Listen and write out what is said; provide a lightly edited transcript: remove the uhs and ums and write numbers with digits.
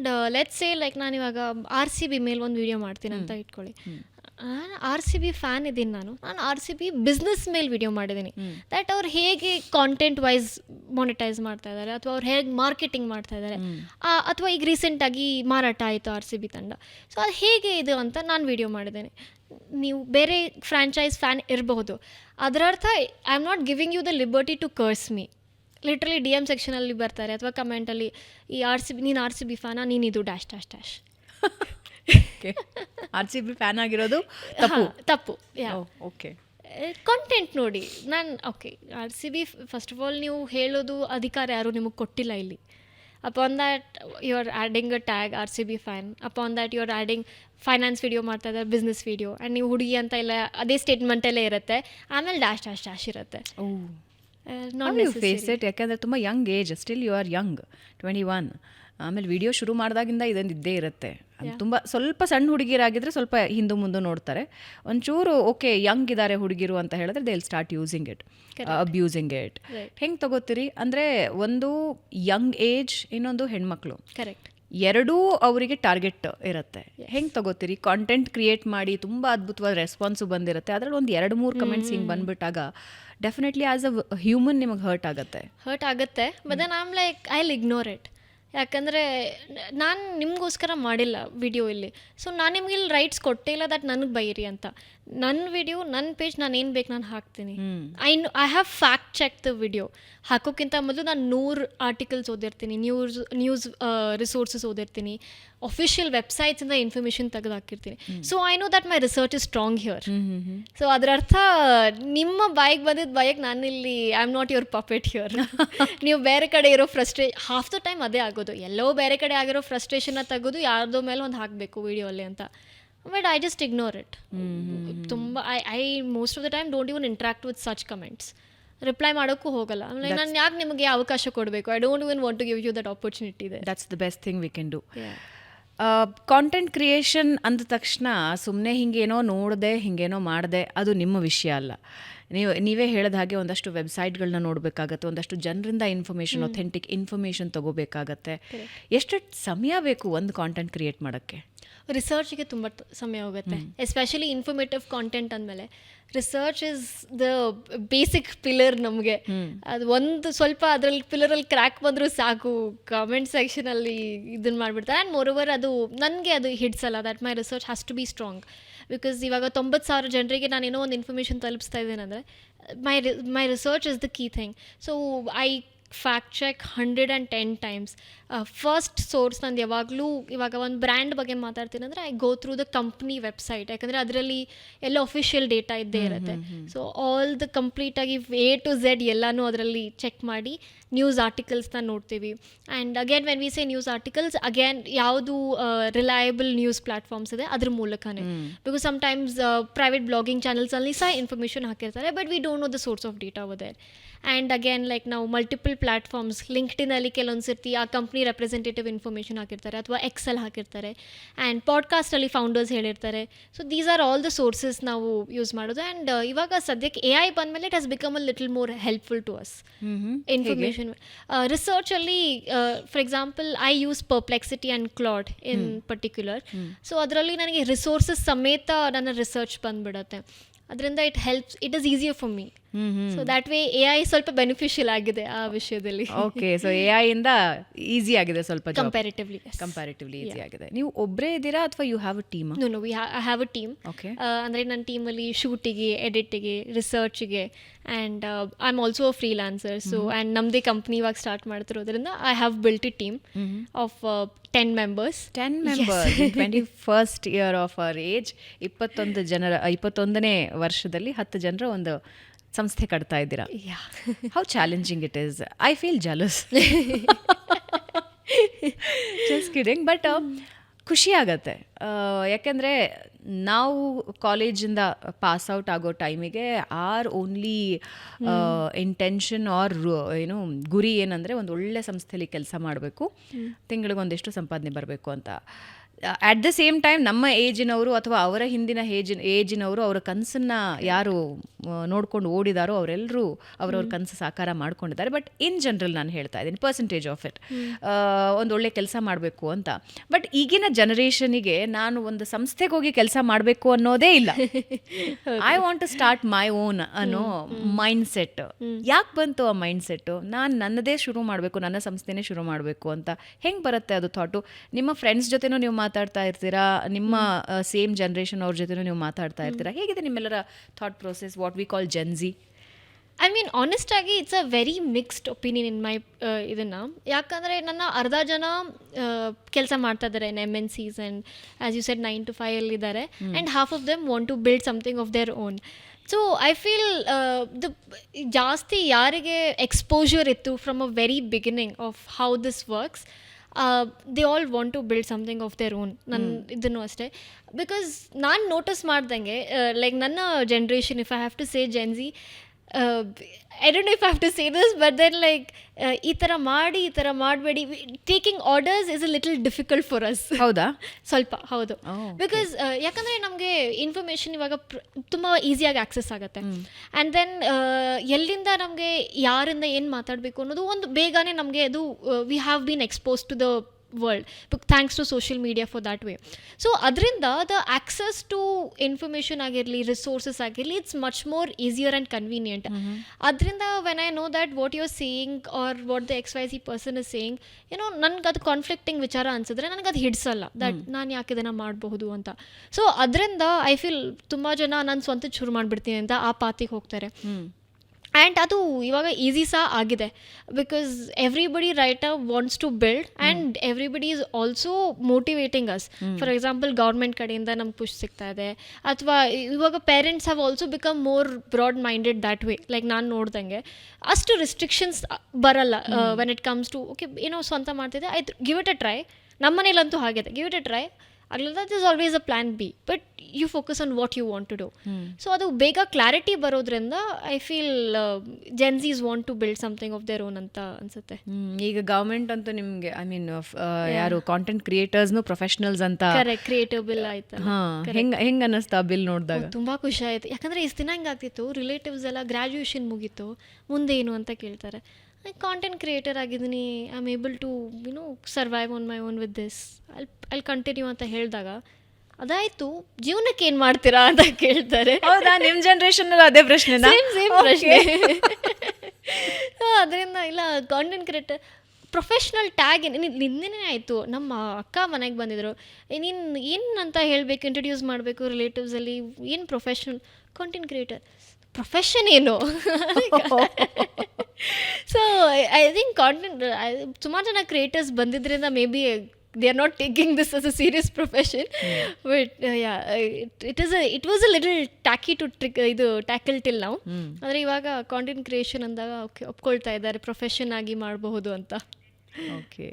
And let's say like ನಾನು ಇವಾಗ RCB ಮೇಲೆ ಒಂದು ವಿಡಿಯೋ ಮಾಡ್ತೀನಿ ಅಂತ ಇಟ್ಕೊಳ್ಳಿ. RCB ಫ್ಯಾನ್ ಇದ್ದೀನಿ ನಾನು RCB ಬಿಸ್ನೆಸ್ ಮೇಲೆ ವಿಡಿಯೋ ಮಾಡಿದ್ದೀನಿ. ದ್ಯಾಟ್ ಅವ್ರು ಹೇಗೆ ಕಾಂಟೆಂಟ್ ವೈಸ್ ಮಾನಿಟೈಸ್ ಮಾಡ್ತಾ ಇದ್ದಾರೆ, ಅಥವಾ ಅವ್ರು ಹೇಗೆ ಮಾರ್ಕೆಟಿಂಗ್ ಮಾಡ್ತಾ ಇದ್ದಾರೆ, ಅಥವಾ ಈಗ ರೀಸೆಂಟಾಗಿ ಮಾರಾಟ ಆಯಿತು RCB ತಂಡ. ಸೊ ಅದು ಹೇಗೆ ಇದು ಅಂತ ನಾನು ವಿಡಿಯೋ ಮಾಡಿದ್ದೇನೆ. ನೀವು ಬೇರೆ ಫ್ರ್ಯಾಂಚೈಸ್ ಫ್ಯಾನ್ ಇರಬಹುದು, ಅದರ ಅರ್ಥ I am not giving you the liberty to curse me. Literally DM ಸೆಕ್ಷನಲ್ಲಿ ಬರ್ತಾರೆ ಅಥವಾ ಕಮೆಂಟಲ್ಲಿ ಈ RCB ನೀನು RCB ಫ್ಯಾನಾ, ನೀನು ಇದು dash dash dash. RCB fan ಆಗಿರೋದು ತಪ್ಪು. ಓಕೆ, ಕಾಂಟೆಂಟ್ ನೋಡಿ. ನಾನು okay RCB first of all ನೀವು ಹೇಳೋದು ಅಧಿಕಾರ ಯಾರು ನಿಮಗೆ ಕೊಟ್ಟಿಲ್ಲ ಇಲ್ಲಿ. Upon that you are adding a tag RCB fan. Upon that you are adding finance video ಮಾಡ್ತಾ ಇದ್ದಾರೆ, ಬಿಸ್ನೆಸ್ ವಿಡಿಯೋ, ಆ್ಯಂಡ್ ನೀವು ಹುಡುಗಿ ಅಂತ ಇಲ್ಲ ಅದೇ ಸ್ಟೇಟ್ಮೆಂಟಲ್ಲೇ ಇರುತ್ತೆ. ಆಮೇಲೆ ಡ್ಯಾಶ್ ಡ್ಯಾಶ್ ಡ್ಯಾಶ್ ಇರುತ್ತೆ. ನಾಟ್ ಫೇಸ್ ಇಟ್, ಯಾಕೆಂದರೆ ತುಂಬ young age, still you are young, 21. ಆಮೇಲೆ ವಿಡಿಯೋ ಶುರು ಮಾಡಿದಾಗಿಂದ ಇದೊಂದು ಇದ್ದೇ ಇರುತ್ತೆ. ತುಂಬ ಸ್ವಲ್ಪ ಸಣ್ಣ ಹುಡುಗಿರಾಗಿದ್ದರೆ ಸ್ವಲ್ಪ ಹಿಂದೆ ಮುಂದೆ ನೋಡ್ತಾರೆ. ಒಂಚೂರು ಓಕೆ ಯಂಗ್ ಇದ್ದಾರೆ ಹುಡುಗಿರು ಅಂತ ಹೇಳಿದ್ರೆ they will start using it, abusing it. ಹೆಂಗೆ ತಗೋತೀರಿ ಅಂದರೆ, ಒಂದು ಯಂಗ್ ಏಜ್, ಇನ್ನೊಂದು ಹೆಣ್ಮಕ್ಳು, ಕರೆಕ್ಟ್, ಎರಡೂ ಅವರಿಗೆ ಟಾರ್ಗೆಟ್ ಇರುತ್ತೆ. ಹೆಂಗೆ ತಗೋತೀರಿ? ಕಾಂಟೆಂಟ್ ಕ್ರಿಯೇಟ್ ಮಾಡಿ ತುಂಬ ಅದ್ಭುತವಾದ ರೆಸ್ಪಾನ್ಸು ಬಂದಿರುತ್ತೆ, ಅದರಲ್ಲಿ ಒಂದು 2-3 ಕಮೆಂಟ್ಸ್ ಹಿಂಗೆ ಬಂದುಬಿಟ್ಟಾಗ ಡೆಫಿನೆಟ್ಲಿ ಆ್ಯಸ್ ಅ ಹ್ಯೂಮನ್ ನಿಮಗೆ ಹರ್ಟ್ ಆಗುತ್ತೆ. But then I am like I will ignore it. ಯಾಕಂದರೆ ನಾನು ನಿಮಗೋಸ್ಕರ ಮಾಡಿಲ್ಲ ವಿಡಿಯೋ ಇಲ್ಲಿ. ಸೊ ನಾನು ನಿಮ್ಗೆ ಇಲ್ಲಿ ರೈಟ್ಸ್ ಕೊಟ್ಟೇ ಇಲ್ಲ ದಟ್ ನನಗೆ ಬೈರಿ ಅಂತ. ನನ್ನ ವಿಡಿಯೋ, ನನ್ನ ಪೇಜ್, ನಾನು ಏನು ಬೇಕು ನಾನು ಹಾಕ್ತೀನಿ. I have fact check the video. ಹಾಕೋಕ್ಕಿಂತ ಮೊದಲು ನಾನು 100 ಆರ್ಟಿಕಲ್ಸ್ ಓದಿರ್ತೀನಿ, ನ್ಯೂಸ್ ರಿಸೋರ್ಸಸ್ ಓದಿರ್ತೀನಿ, ಅಫಿಷಿಯಲ್ ವೆಬ್ಸೈಟ್ಸಿಂದ ಇನ್ಫಾರ್ಮೇಷನ್ ತೆಗೆದು ಹಾಕಿರ್ತೀನಿ. So I know that my research is strong here. So ಅದರ ಅರ್ಥ ನಿಮ್ಮ ಬಾಯಿಗೆ ಬಂದಿದ್ದ ಬಾಯಿಗೆ ನಾನಿಲ್ಲಿ I am not your puppet here. ನೀವು ಬೇರೆ ಕಡೆ ಇರೋ ಹಾಫ್ ದ ಟೈಮ್ ಅದೇ ಆಗೋದು, ಎಲ್ಲೋ ಬೇರೆ ಕಡೆ ಆಗಿರೋ ಫ್ರಸ್ಟ್ರೇಷನ್ನ ತೆಗೆದು ಯಾರ್ದೋ ಮೇಲೆ ಒಂದು ಹಾಕಬೇಕು ವಿಡಿಯೋಲ್ಲಿ ಅಂತ. But I just ignore it. ತುಂಬ I most of the time don't even interact with such comments. Reply ಮಾಡೋಕ್ಕೂ ಹೋಗಲ್ಲ. ಆಮೇಲೆ ನಾನು ಯಾಕೆ ನಿಮಗೆ ಅವಕಾಶ ಕೊಡಬೇಕು? I don't even want to give you that opportunity. That's the best thing we can do. Content creation ಅಂದ ತಕ್ಷಣ ಸುಮ್ಮನೆ ಹಿಂಗೇನೋ ನೋಡಿದೆ, ಹಿಂಗೇನೋ ಮಾಡಿದೆ, ಅದು ನಿಮ್ಮ ವಿಷಯ ಅಲ್ಲ. ನೀವೇ ಹೇಳಿದ ಹಾಗೆ ಒಂದಷ್ಟು ವೆಬ್ಸೈಟ್ಗಳನ್ನ ನೋಡಬೇಕಾಗತ್ತೆ, ಒಂದಷ್ಟು ಜನರಿಂದ ಇನ್ಫಾರ್ಮೇಷನ್, ಅಥೆಂಟಿಕ್ ಇನ್ಫಾರ್ಮೇಷನ್ ತೊಗೋಬೇಕಾಗತ್ತೆ. ಎಷ್ಟು ಸಮಯ ಬೇಕು ಒಂದು ಕಾಂಟೆಂಟ್ ಕ್ರಿಯೇಟ್ ಮಾಡೋಕ್ಕೆ? ರಿಸರ್ಚ್ಗೆ ತುಂಬ ಸಮಯ ಹೋಗುತ್ತೆ, ಎಸ್ಪೆಷಲಿ ಇನ್ಫಾರ್ಮೇಟಿವ್ ಕಾಂಟೆಂಟ್ ಅಂದಮೇಲೆ. Research is the basic pillar ನಮಗೆ. ಅದು ಒಂದು ಸ್ವಲ್ಪ ಅದರಲ್ಲಿ ಪಿಲ್ಲರಲ್ಲಿ ಕ್ರ್ಯಾಕ್ ಬಂದರೂ ಸಾಕು, ಕಾಮೆಂಟ್ ಸೆಕ್ಷನಲ್ಲಿ ಇದನ್ನು ಮಾಡಿಬಿಡ್ತಾರೆ. ಆ್ಯಂಡ್ ಮೋರ್ ಅದು ನನಗೆ ಅದು ಹಿಡ್ಸಲ್ಲ. That my research has to be strong. Because ಇವಾಗ 90,000 ಜನರಿಗೆ ನಾನೇನೋ ಒಂದು ಇನ್ಫಾರ್ಮೇಷನ್ ತಲುಪಿಸ್ತಾ ಇದ್ದೇನೆ ಅಂದರೆ my research is the key thing. So I fact check 110 times. First source ನಂದು ಯಾವಾಗಲೂ, ಇವಾಗ ಒಂದು ಬ್ರ್ಯಾಂಡ್ ಬಗ್ಗೆ ಮಾತಾಡ್ತೀನಿ ಅಂದರೆ I go through the company website. ಯಾಕಂದರೆ ಅದರಲ್ಲಿ ಎಲ್ಲ ಅಫಿಷಿಯಲ್ ಡೇಟಾ ಇದ್ದೇ ಇರುತ್ತೆ. ಸೊ ಆಲ್ ದ ಕಂಪ್ಲೀಟಾಗಿ A to Z ಎಲ್ಲನೂ ಅದರಲ್ಲಿ ಚೆಕ್ ಮಾಡಿ ನ್ಯೂಸ್ ಆರ್ಟಿಕಲ್ಸ್ನ ನೋಡ್ತೀವಿ. And again when we say news articles, again ಯಾವುದು ರಿಲಯಬಲ್ ನ್ಯೂಸ್ ಪ್ಲಾಟ್ಫಾರ್ಮ್ಸ್ ಇದೆ ಅದ್ರ ಮೂಲಕನೇ. ಬಿಕಾಸ್ ಸಮ್ಟೈಮ್ಸ್ ಪ್ರೈವೇಟ್ ಬ್ಲಾಗಿಂಗ್ ಚಾನಲ್ಸಲ್ಲಿ ಸಹ ಇನ್ಫಾರ್ಮೇಷನ್ ಹಾಕಿರ್ತಾರೆ, but we don't know the source of data over there. And again like ನಾವು ಮಲ್ಟಿಪಲ್ ಪ್ಲಾಟ್ಫಾರ್ಮ್ಸ್, ಲಿಂಕ್ಡ್ಇನಲ್ಲಿ ಕೆಲವೊಂದು ಸರ್ತಿ ಆ ಕಂಪ್ನಿ ರೆಪ್ರೆಸೆಂಟೇಟಿವ್ ಇನ್ಫಾರ್ಮೇಷನ್ ಹಾಕಿರ್ತಾರೆ, ಅಥವಾ ಎಕ್ಸೆಲ್ ಹಾಕಿರ್ತಾರೆ, ಆ್ಯಂಡ್ ಪಾಡ್ಕಾಸ್ಟಲ್ಲಿ ಫೌಂಡರ್ಸ್ ಹೇಳಿರ್ತಾರೆ. So these are all the sources ನಾವು ಯೂಸ್ ಮಾಡೋದು. ಆ್ಯಂಡ್ ಇವಾಗ ಸದ್ಯಕ್ಕೆ AI ಬಂದಮೇಲೆ it has become a little more helpful to us. Information ರಿಸರ್ಚಲ್ಲಿ for example I use Perplexity and Claude in particular. So ಅದರಲ್ಲಿ ನನಗೆ ರಿಸೋರ್ಸಸ್ ಸಮೇತ ನನ್ನ ರಿಸರ್ಚ್ ಬಂದುಬಿಡುತ್ತೆ. ಅದರಿಂದ it helps, it is easier for me. So that way AI ಸ್ವಲ್ಪ beneficial ಆಗಿದೆ ಆ ವಿಷಯದಲ್ಲಿ. ಓಕೆ, ಸೊ AI ಇಂದ ಈಸಿ ಆಗಿದೆ ಸ್ವಲ್ಪ, ಕಂಪ್ಯಾರಿಟಿವ್ಲಿ ಈಸಿ ಆಗಿದೆ. ನೀವು ಒಬ್ಬರೇ ಇದ್ದೀರಾ ಅಥವಾ you have a team? No, I have a team. Okay, ಅಂದರೆ ನನ್ನ ಟೀಮಲ್ಲಿ ಶೂಟಿಗೆ, ಎಡಿಟಿಗೆ, ರಿಸರ್ಚ್ಗೆ, and I am also a freelancer. So and ನಮ್ಮದೇ ಕಂಪ್ನಿ ಇವಾಗ ಸ್ಟಾರ್ಟ್ ಮಾಡ್ತಿರೋದ್ರಿಂದ I have built a team of 10 members. 10 members in 21st year of our age. 21ನೇ ವರ್ಷದಲ್ಲಿ 10 ಜನರ ಒಂದು ಸಂಸ್ಥೆ ಕಟ್ತಾ ಇದ್ದೀರಾ. How challenging it is. I feel jealous. Just kidding. But ಖುಷಿ ಆಗತ್ತೆ, ಯಾಕೆಂದರೆ ನಾವು ಕಾಲೇಜಿಂದ ಪಾಸ್ ಔಟ್ ಆಗೋ ಟೈಮಿಗೆ ಆರ್ ಓನ್ಲಿ ಇಂಟೆನ್ಷನ್ ಆರ್ ಏನು ಗುರಿ ಏನಂದರೆ ಒಂದು ಒಳ್ಳೆ ಸಂಸ್ಥೆಯಲ್ಲಿ ಕೆಲಸ ಮಾಡಬೇಕು, ತಿಂಗಳಿಗೊಂದಿಷ್ಟು ಸಂಪಾದನೆ ಬರಬೇಕು ಅಂತ. ಅಟ್ ದ ಸೇಮ್ ಟೈಮ್ ನಮ್ಮ ಏಜಿನವರು ಅಥವಾ ಅವರ ಹಿಂದಿನ ಏಜಿನವರು ಅವರ ಕನಸನ್ನು ಯಾರು ನೋಡ್ಕೊಂಡು ಓಡಿದಾರೋ ಅವರೆಲ್ಲರೂ ಅವರವ್ರ ಕನಸು ಸಾಕಾರ ಮಾಡ್ಕೊಂಡಿದ್ದಾರೆ. ಬಟ್ ಇನ್ ಜನರಲ್ ನಾನು ಹೇಳ್ತಾ ಇದ್ದೀನಿ ಪರ್ಸೆಂಟೇಜ್ ಆಫ್ ಇಟ್ ಒಂದು ಒಳ್ಳೆ ಕೆಲಸ ಮಾಡಬೇಕು ಅಂತ. ಬಟ್ ಈಗಿನ ಜನರೇಷನಿಗೆ ನಾನು ಒಂದು ಸಂಸ್ಥೆಗೆ ಹೋಗಿ ಕೆಲಸ ಮಾಡಬೇಕು ಅನ್ನೋದೇ ಇಲ್ಲ. I want to start my own ಅನ್ನೋ ಮೈಂಡ್ ಸೆಟ್. ಯಾಕೆ ಬಂತು ಆ ಮೈಂಡ್ ಸೆಟ್ಟು? ನಾನು ನನ್ನದೇ ಶುರು ಮಾಡಬೇಕು, ನನ್ನ ಸಂಸ್ಥೆನೇ ಶುರು ಮಾಡಬೇಕು ಅಂತ ಹೆಂಗೆ ಬರುತ್ತೆ ಅದು ಥಾಟು? ನಿಮ್ಮ ಫ್ರೆಂಡ್ಸ್ ಜೊತೆನೂ ನೀವು ಮಾತಾಡ್ತಾ ಇರ್ತೀರಾ, ನಿಮ್ಮ ಸೇಮ್ ಜನ್ರೇಷನ್ ಅವ್ರ ಜೊತೆನೂ ನೀವು ಮಾತಾಡ್ತಾ ಇರ್ತೀರಾ. ಹೇಗಿದೆ ನಿಮ್ಮೆಲ್ಲರ thought process, what we call Gen Z? I mean honest ಆಗಿ it's a very mixed opinion in my ಇದನ್ನು. ಯಾಕಂದರೆ ನನ್ನ ಅರ್ಧ ಜನ ಕೆಲಸ ಮಾಡ್ತಾ ಇದ್ದಾರೆ ಇನ್ MNCs and as you said 9 to 5 ಅಲ್ಲಿದ್ದಾರೆ, and half of them want to build something of their own. So I feel ಜಾಸ್ತಿ ಯಾರಿಗೆ ಎಕ್ಸ್ಪೋಜರ್ ಇತ್ತು from a very beginning of how this works, they all want to build something of their own. ನನ್ನ ಇದನ್ನು ಅಷ್ಟೇ. Because ನಾನು notice ಮಾಡ್ದಂಗೆ like ನನ್ನ generation, if I have to say Gen Z, I don't know if I have to say this, but then like ಈ ಥರ ಮಾಡಿ ಈ ಥರ ಮಾಡಬೇಡಿ, taking orders is a little difficult for us. ಹೌದಾ? ಸ್ವಲ್ಪ ಹೌದು. ಬಿಕಾಸ್ ಯಾಕಂದರೆ ನಮಗೆ ಇನ್ಫಾರ್ಮೇಷನ್ ಇವಾಗ ತುಂಬ ಈಸಿಯಾಗಿ ಆಕ್ಸೆಸ್ ಆಗುತ್ತೆ. ಆ್ಯಂಡ್ ದೆನ್ ಎಲ್ಲಿಂದ ನಮಗೆ ಯಾರಿಂದ ಏನು ಮಾತಾಡಬೇಕು ಅನ್ನೋದು ಒಂದು ಬೇಗನೆ ನಮಗೆ ಅದು we have been expose to the world thanks to social media for that way. So ಅದರಿಂದ ದ ಆಕ್ಸೆಸ್ ಟು ಇನ್ಫಾರ್ಮೇಷನ್ ಆಗಿರಲಿ, ರಿಸೋರ್ಸಸ್ ಆಗಿರಲಿ, it's much more easier and convenient. ಅದರಿಂದ when I know that what you are saying or what the XYZ person is saying, ಏನೋ ನನಗೆ ಅದು conflicting ವಿಚಾರ ಅನ್ಸಿದ್ರೆ ನನಗೆ ಅದು ಹಿಡಿಸಲ್ಲ ದಟ್ ನಾನು ಯಾಕೆ ಇದನ್ನು ಮಾಡಬಹುದು ಅಂತ. ಸೊ ಅದರಿಂದ ಐ ಫೀಲ್ ತುಂಬ ಜನ ನಾನು ಸ್ವಂತ ಶುರು ಮಾಡಿಬಿಡ್ತೀನಿ ಅಂತ ಆ ಪಾತಿಗೆ ಹೋಗ್ತಾರೆ. ಆ್ಯಂಡ್ ಅದು ಇವಾಗ ಈಸಿ ಸಹ ಆಗಿದೆ, because everybody right wants to build and everybody is also motivating us. For example government ಕಡೆಯಿಂದ ನಮ್ಗೆ ಪುಷ್ ಸಿಗ್ತಾ ಇದೆ, ಅಥವಾ ಇವಾಗ parents have also become more broad minded that way. Like ನಾನು ನೋಡ್ದಂಗೆ ಅಷ್ಟು ರಿಸ್ಟ್ರಿಕ್ಷನ್ಸ್ ಬರಲ್ಲ when it comes to okay ಏನೋ ಸ್ವಂತ ಮಾಡ್ತಿದ್ದೆ ಆಯ್ತು ಗಿವ್ ಇಟ್ ಅ ಟ್ರೈ. ನಮ್ಮ ಮನೇಲಂತೂ ಹಾಗಿದೆ, ಗಿವ್ ಇಟ್ ಅ ಟ್ರೈ. ಅಗಲಿಲ್ಲ that is always a plan B, but you focus on what you want to do. So ಅದು ಬೇಗ ಕ್ಲಾರಿಟಿ ಬರೋದ್ರಿಂದ I feel Gen Zs want to build something of their own ಅಂತ ಅನ್ಸುತ್ತೆ. ಈಗ government ಅಂತೂ ನಿಮಗೆ I mean ಯಾರು ಕಾಂಟೆಂಟ್ ಕ್ರಿಯೇಟರ್ಸ್ನು ಪ್ರೊಫೆಷನಲ್ಸ್ ಅಂತ ಕರೆಕ್ಟ್ ಕ್ರಿಯೇಟಿವ್ ಬಿಲ್ ಆಯ್ತು. ಹೆಂಗೆ ಅನ್ನಿಸ್ತಾ ಬಿಲ್ ನೋಡಿದಾಗ? ತುಂಬ ಖುಷಿ ಆಯಿತು. ಯಾಕಂದರೆ ಇಷ್ಟು ದಿನ ಹೆಂಗಾಗ್ತಿತ್ತು, ರಿಲೇಟಿವ್ಸ್ ಎಲ್ಲ ಗ್ರ್ಯಾಜುಯೇಷನ್ ಮುಗೀತು ಮುಂದೆ ಏನು ಅಂತ ಕೇಳ್ತಾರೆ. ಕಾಂಟೆಂಟ್ ಕ್ರಿಯೇಟರ್ ಆಗಿದ್ದೀನಿ, I am able to survive on my own with this, I'll continue ಅಂತ ಹೇಳಿದಾಗ ಅದಾಯಿತು ಜೀವನಕ್ಕೆ ಏನು ಮಾಡ್ತೀರಾ ಅಂತ ಕೇಳ್ತಾರೆ. ಹೌದಾ? ನಿಮ್ಮ ಜನ್ರೇಷನಲ್ಲಿ ಅದೇ ಪ್ರಶ್ನೆ ಸೇಮ್ ಪ್ರಶ್ನೆ. ಅದರಿಂದ ಇಲ್ಲ ಕಾಂಟೆಂಟ್ ಕ್ರಿಯೇಟರ್ ಪ್ರೊಫೆಷ್ನಲ್ ಟ್ಯಾಗ್ ನಿನ್ನೆ ಆಯಿತು. ನಮ್ಮ ಅಕ್ಕ ಮನೆಗೆ ಬಂದಿದ್ರು, ನೀನು ಏನು ಅಂತ ಹೇಳಬೇಕು, ಇಂಟ್ರಡ್ಯೂಸ್ ಮಾಡಬೇಕು ರಿಲೇಟಿವ್ಸಲ್ಲಿ, ಏನು ಪ್ರೊಫೆಷ್ನಲ್ ಕಾಂಟೆಂಟ್ ಕ್ರಿಯೇಟರ್ ಪ್ರೊಫೆಷನ್ ಏನು? ಸೊ ಐ ಥಿಂಕ್ ಕಾಂಟೆಂಟ್ ಸುಮಾರು ಜನ ಕ್ರಿಯೇಟರ್ಸ್ ಬಂದಿದ್ದರಿಂದ may be they are not taking this as a serious profession. But yeah, it was a little tacky to tackle till now. ಆದರೆ ಇವಾಗ content creation ಅಂದಾಗ okay ಒಪ್ಕೊಳ್ತಾ ಇದ್ದಾರೆ profession ಆಗಿ ಮಾಡಬಹುದು ಅಂತ. ಓಕೆ.